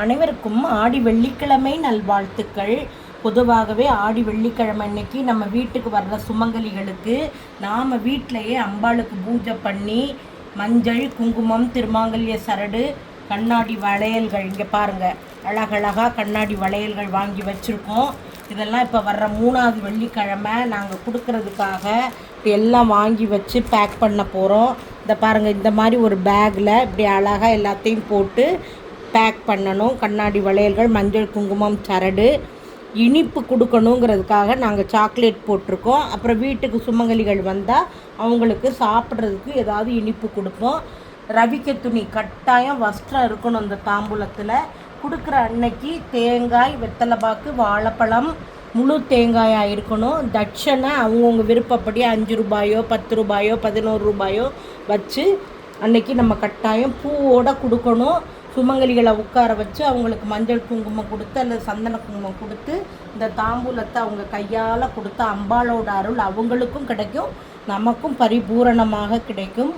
அனைவருக்கும் ஆடி வெள்ளிக்கிழமை நல்வாழ்த்துக்கள். பொதுவாகவே ஆடி வெள்ளிக்கிழமை அன்னைக்கு நம்ம வீட்டுக்கு வர்ற சுமங்கலிகளுக்கு நாம் வீட்டிலையே அம்பாளுக்கு பூஜை பண்ணி மஞ்சள், குங்குமம், திருமாங்கல்ய சரடு, கண்ணாடி வளையல்கள், இங்கே பாருங்கள் அழகழகாக கண்ணாடி வளையல்கள் வாங்கி வச்சுருக்கோம். இதெல்லாம் இப்போ வர்ற 3வது வெள்ளிக்கிழமை நாங்கள் கொடுக்கறதுக்காக எல்லாம் வாங்கி வச்சு பேக் பண்ண போகிறோம். இந்த பாருங்கள், இந்த மாதிரி ஒரு பேக்கில் இப்படி அழகாக எல்லாத்தையும் போட்டு பேக் பண்ணணும். கண்ணாடி வளையல்கள், மஞ்சள், குங்குமம், சரடு, இனிப்பு கொடுக்கணுங்கிறதுக்காக நாங்கள் சாக்லேட் போட்டிருக்கோம். அப்புறம் வீட்டுக்கு சுமங்கலிகள் வந்தால் அவங்களுக்கு சாப்பிட்றதுக்கு ஏதாவது இனிப்பு கொடுப்போம். ரவிக்க துணி கட்டாயம் வஸ்திரம் இருக்கணும். அந்த தாம்பூலத்தில் கொடுக்குற அன்னைக்கு தேங்காய், வெத்தலைப்பாக்கு, வாழைப்பழம், முழு தேங்காயாக இருக்கணும். தட்சணை அவங்கவுங்க விருப்பப்படி 5 ரூபாயோ 10 ரூபாயோ 11 ரூபாயோ வச்சு அன்னைக்கு நம்ம கட்டாயம் பூவோடு கொடுக்கணும். சுமங்கலிகளை உட்கார வச்சு அவங்களுக்கு மஞ்சள் குங்குமம் கொடுத்து அல்லது சந்தன குங்குமம் கொடுத்து இந்த தாம்பூலத்தை அவங்க கையால் கொடுத்து அம்பாளோட அருள் அவங்களுக்கும் கிடைக்கும், நமக்கும் பரிபூரணமாக கிடைக்கும்.